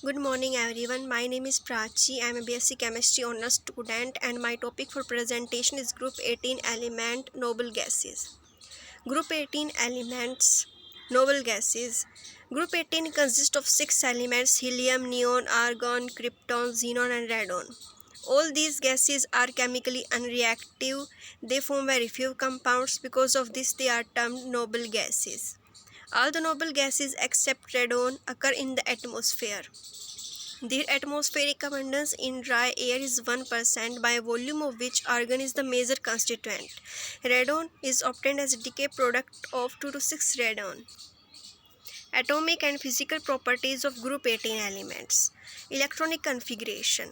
Good morning everyone. My name is Prachi. I am a BSc Chemistry honors student and my topic for presentation is Group 18 element noble gases. Group 18 elements noble gases. Group 18 consists of 6 elements: helium, neon, argon, krypton, xenon and radon. All these gases are chemically unreactive. They form very few compounds. Because of this they are termed noble gases. All the noble gases except radon occur in the atmosphere. Their atmospheric abundance in dry air is 1% by volume, of which argon is the major constituent. Radon is obtained as a decay product of 2 to 6 radon. Atomic and physical properties of group 18 elements. Electronic configuration.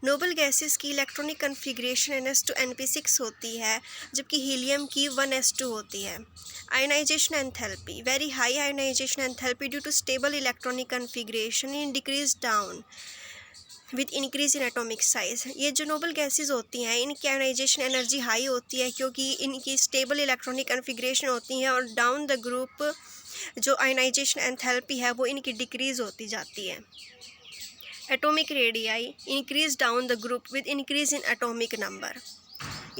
Noble gases की electronic configuration NS2 NP6 होती है, जबकि helium की 1s2 होती है. Ionisation enthalpy. Very high ionisation enthalpy due to stable electronic configuration in decrease down with increase in atomic size. ये जो noble gases होती हैं इनकी आयनाइजेशन एनर्जी हाई होती है क्योंकि इनकी स्टेबल इलेक्ट्रॉनिक कन्फिग्रेशन होती है, और डाउन द ग्रुप जो आयनाइजेशन एंथैल्पी है वो इनकी डिक्रीज होती जाती है. Atomic radii increase down the group with increase in atomic number.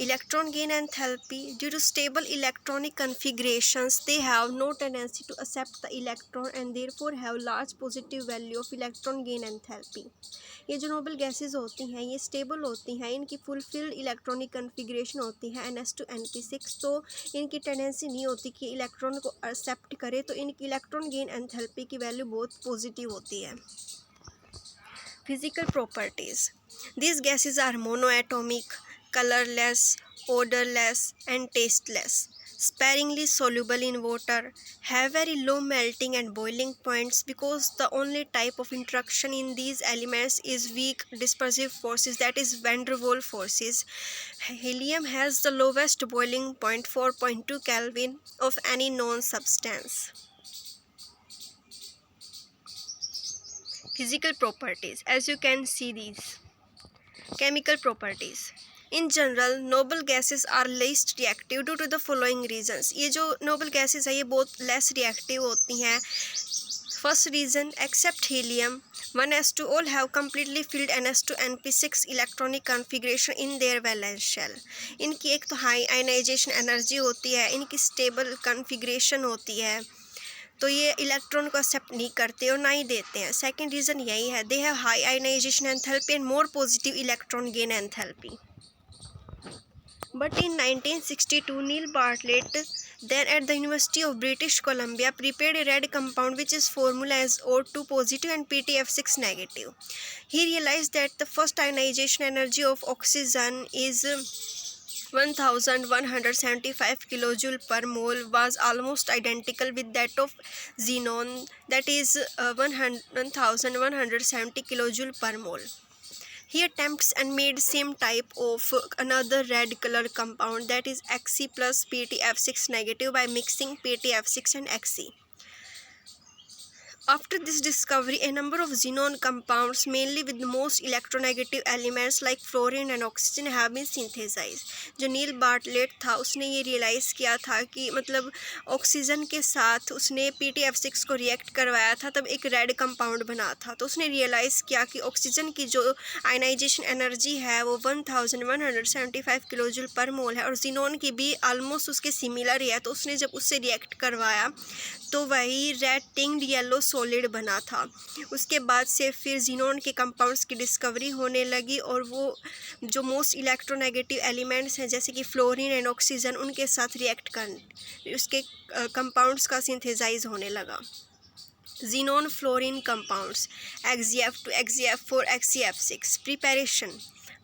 Electron gain enthalpy. Due to stable electronic configurations, they have no tendency to accept the electron and therefore have large positive value of electron gain enthalpy. ये जो noble gases होती हैं ये stable होती हैं, इनकी fulfilled electronic configuration होती है NS2 NP6, तो इनकी टेंडेंसी नहीं होती कि इलेक्ट्रॉन को एक्सेप्ट करे, तो इनकी इलेक्ट्रॉन गेन एंथैल्पी की वैल्यू बहुत पॉजिटिव होती है. Physical properties. These gases are monoatomic, colorless, odorless and tasteless, sparingly soluble in water, have very low melting and boiling points because the only type of interaction in these elements is weak dispersive forces, that is van der Waals forces. Helium has the lowest boiling point 4.2 Kelvin of any known substance. Physical properties. As you can see these. Chemical properties. In general, noble gases are least reactive due to the following reasons. ये जो noble gases है ये बहुत less reactive होती हैं. First reason, except helium 1s2 all have completely filled NS2 NP6 electronic configuration in their valence shell. इनकी एक तो high ionization energy होती है, इनकी stable configuration होती है, तो ये इलेक्ट्रॉन को एक्सेप्ट नहीं करते और ना ही देते हैं. सेकेंड रीज़न यही है, they have high ionisation enthalpy and more positive electron gain enthalpy. But in 1962 Neil Bartlett then at the University of British Columbia prepared a red compound which is formula as O2 positive and PtF6 negative. He realized that the first ionization energy of oxygen is 1175 kilojoule per mole was almost identical with that of xenon, that is 1170 kilojoule per mole. He attempts and made same type of another red color compound, that is Xc plus PtF6 negative, by mixing PtF6 and Xc. After this discovery, a number of xenon compounds, mainly with the most electronegative elements like fluorine and oxygen, have been synthesized. जो नील Bartlett था उसने ये realise किया था कि मतलब oxygen के साथ उसने PtF6 को रिएक्ट करवाया था, तब एक रेड कंपाउंड बना था. तो उसने रियलाइज़ किया कि ऑक्सीजन की जो आयनाइजेशन एनर्जी है वो 1175 किलोजूल पर मोल है, और xenon की भी आलमोस्ट उसके सिमिलर ही है. तो उसने जब उससे रिएक्ट करवाया तो वही रेड टिंग्ड येलो सॉलिड बना था. उसके बाद से फिर xenon के कंपाउंड्स की डिस्कवरी होने लगी, और वो जो मोस्ट इलेक्ट्रोनेगेटिव एलिमेंट्स हैं जैसे कि फ्लोरीन एंड ऑक्सीजन, उनके साथ रिएक्ट कर उसके कंपाउंड्स का सिंथेसाइज होने लगा. xenon fluorine compounds XeF2 XeF4 XeF6. Preparation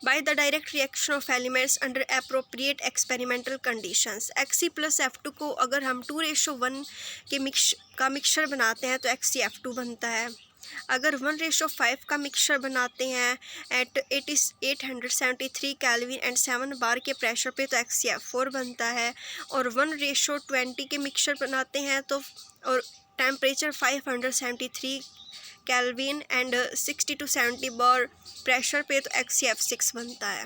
by the direct reaction of elements under appropriate experimental conditions. Xc plus F2 को अगर हम 2:1 के मिक्सचर बनाते हैं तो XeF2 बनता है. अगर 1:5 का मिक्सचर बनाते हैं एट 873 केल्विन एंड 7 बार के प्रेशर पे तो XeF4 बनता है. और 1:20 के मिक्सचर बनाते हैं तो और temperature 573 kelvin and 60 to 70 bar pressure पे तो XeF6 बनता है.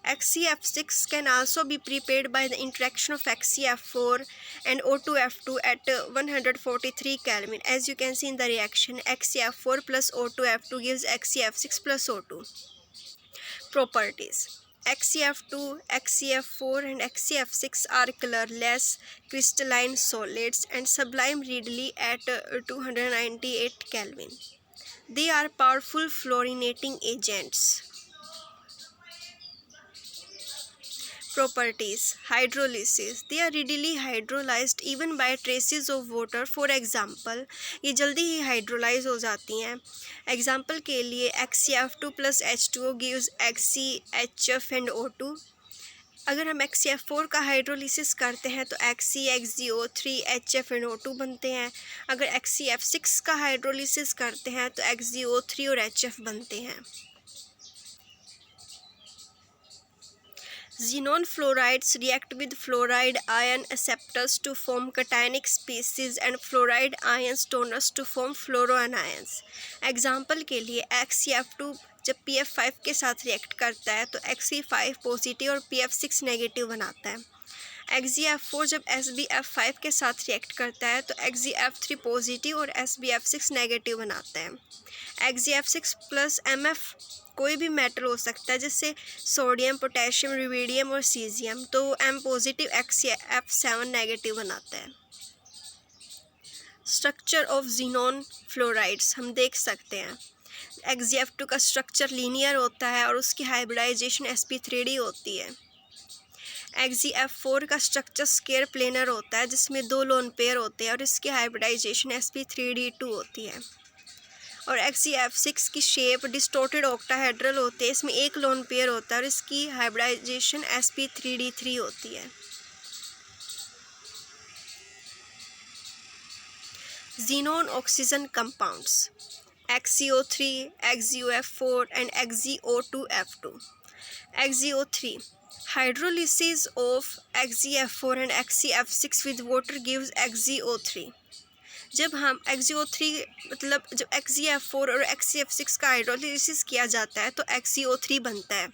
XeF6 can also be prepared by the interaction of XeF4 and O2F2 at 143 Kelvin. As you can see in the reaction, XeF4 plus O2F2 gives XeF6 plus O2. Properties: XeF2, XeF4 and XeF6 are colorless crystalline solids and sublime readily at 298 Kelvin. They are powerful fluorinating agents. Properties: hydrolysis, they are readily hydrolyzed even by traces of water. For example, ये जल्दी ही hydrolyse हो जाती हैं. Example के लिए XeF2 plus H2O gives XeHF and O2. अगर हम XeF4 का हाइड्रोलिसिस करते हैं तो Xe, XeO3, HF and O2 बनते हैं. अगर XeF6 का हाइड्रोलिसिस करते हैं तो XeO3 और HF बनते हैं. Xenon fluorides react with fluoride ion acceptors to form cationic species and fluoride ions donors to form fluoroanions. Example के लिए XeF2 जब PF5 के साथ रिएक्ट करता है तो Xe5 पॉजिटिव और PF6 नेगेटिव बनाता है. XeF4 जब SbF5 के साथ रिएक्ट करता है तो XeF3 पॉजिटिव और SbF6 नेगेटिव बनाता है. XeF6 प्लस MF कोई भी मेटल हो सकता है, जैसे सोडियम, पोटेशियम, रुबिडियम और सीजियम, तो M पॉजिटिव XeF7 नेगेटिव बनाता है. स्ट्रक्चर ऑफ ज़ीनॉन फ्लोराइड्स हम देख सकते हैं. XeF2 का स्ट्रक्चर लीनियर होता है और उसकी हाइब्रिडाइजेशन sp3d होती है. XeF4 का स्ट्रक्चर स्क्वायर प्लेनर होता है जिसमें 2 लोन पेयर होते हैं और इसकी हाइब्रिडाइजेशन sp3d2 होती है. और XeF6 की शेप डिस्टोर्टेड ऑक्टाहेड्रल होती है, इसमें 1 लोन पेयर होता है और इसकी हाइब्रिडाइजेशन sp3d3 होती है. Xenon oxygen compounds: XeO3, XeOF4 and XeO2F2. XeO3, hydrolysis of XeF4 and XeF6 with water gives XeO3. जब हम जब XeF4 और XeF6 का हाइड्रोलिसिस किया जाता है तो XeO3 बनता है.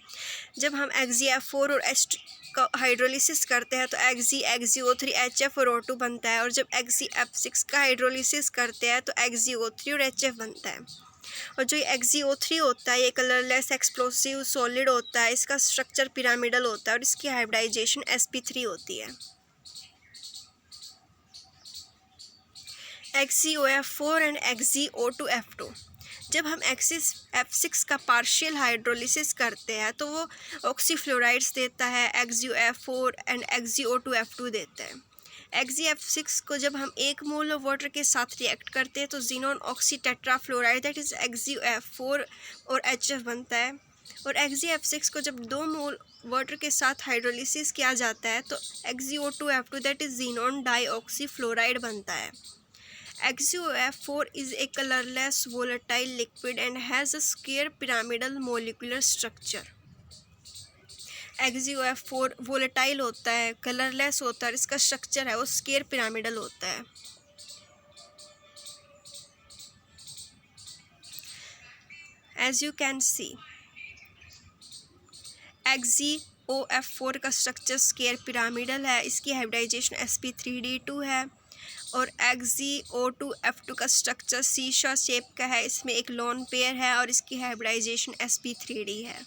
जब हम XeF4 और H का हाइड्रोलिसिस करते हैं तो XeO3, HF और O2 बनता है. और जब XeF6 का हाइड्रोलिसिस करते हैं तो XeO3 और HF बनता है. और जो ये XeO3 होता है ये कलरलेस एक्सप्लोसिव सॉलिड होता है, इसका स्ट्रक्चर पिरामिडल होता है और इसकी हाइब्रिडाइजेशन sp3 होती है. XeOF4 एंड XeO2F2, जब हम XeF6 का पार्शियल हाइड्रोलिसिस करते हैं तो वो ऑक्सीफ्लोराइड्स देता है. XeOF4 एंड XeO2F2 देता है. XeF6 को जब हम 1 मोल ऑफ वाटर के साथ रिएक्ट करते हैं तो xenon oxy tetrafluoride that is XeOF4 और HF बनता है. और XeF6 को जब 2 मोल वाटर के साथ हाइड्रोलिसिस किया जाता है तो XeO2F2 दैट इज़ जीनोन डाईऑक्सीफ्लोराइड बनता है. XeOF4 is a colorless volatile liquid and has a square pyramidal molecular structure. XeOF4 volatile होता है, कलरलेस होता है, इसका स्ट्रक्चर है वो स्क्वायर पिरामिडल होता है. As you can see, XeOF4 का स्ट्रक्चर स्क्वायर पिरामिडल है, इसकी हाइब्रिडाइजेशन sp3d2 है. और XeO2F2 का स्ट्रक्चर सीशा शेप का है, इसमें 1 लोन पेयर है और इसकी हाइब्रिडाइजेशन sp3d है.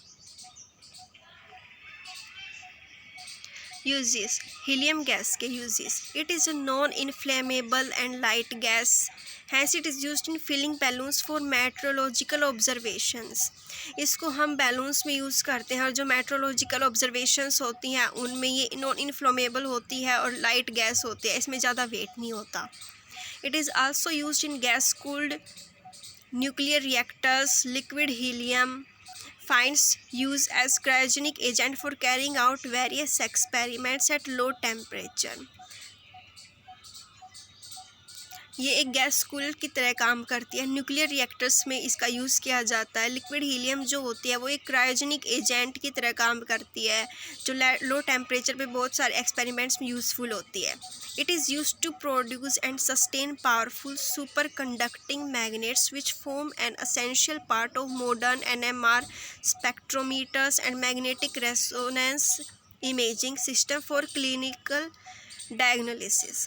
यूजेस: हीलियम गैस के uses. It is a non inflammable and light gas, hence it is used in filling balloons for meteorological observations. इसको हम बैलून्स में यूज़ करते हैं और जो मेट्रोलॉजिकल ऑब्जर्वेशंस होती हैं उनमें ये नॉन इनफ्लेमेबल होती है और लाइट गैस होती है, इसमें ज़्यादा वेट नहीं होता. It is also used in gas cooled nuclear reactors. Liquid helium finds use as cryogenic agent for carrying out various experiments at low temperature. ये एक गैस कूलर की तरह काम करती है। न्यूक्लियर रिएक्टर्स में इसका यूज़ किया जाता है। लिक्विड हीलियम जो होती है वो एक क्रायोजेनिक एजेंट की तरह काम करती है, जो लो टेम्परेचर पे बहुत सारे एक्सपेरिमेंट्स में यूज़फुल होती है। It is use to produce and sustain powerful super conducting magnets which form an essential part of modern NMR spectrometers and magnetic resonance imaging system for clinical diagnosis.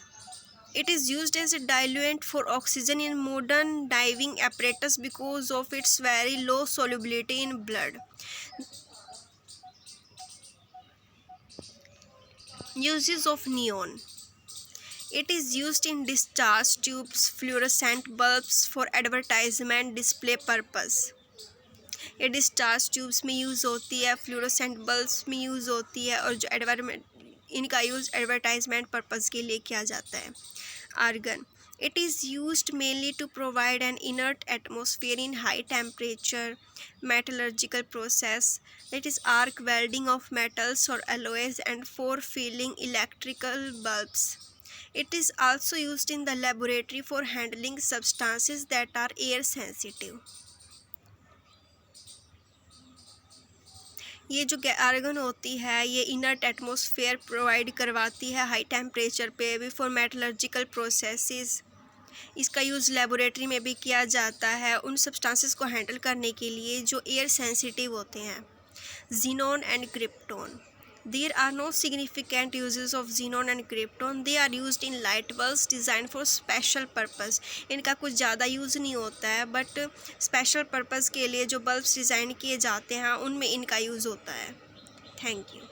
It is used as a diluent for oxygen in modern diving apparatus because of its very low solubility in blood. Uses of neon. It is used in discharge tubes, fluorescent bulbs for advertisement display purpose. ये discharge tubes में use होती है, fluorescent bulbs में use होती है, और जो इनका यूज़ एडवर्टाइजमेंट पर्पज़ के लिए किया जाता है। Argon. It is used mainly to provide an inert atmosphere in high temperature metallurgical process, that is arc welding of metals or alloys, and for filling electrical bulbs. It is also used in the laboratory for handling substances that are air sensitive. ये जो argon होती है ये inert atmosphere provide करवाती है high temperature पे भी for metallurgical processes. इसका यूज़ लेबोरेटरी में भी किया जाता है उन सब्सटेंसेस को हैंडल करने के लिए जो एयर सेंसिटिव होते हैं। Xenon and krypton. There are no significant uses of xenon and krypton. They are used in light bulbs designed for special purpose. इनका कुछ ज़्यादा यूज़ नहीं होता है, बट स्पेशल पर्पज़ के लिए जो बल्ब्स डिज़ाइन किए जाते हैं उनमें इनका यूज़ होता है। Thank you.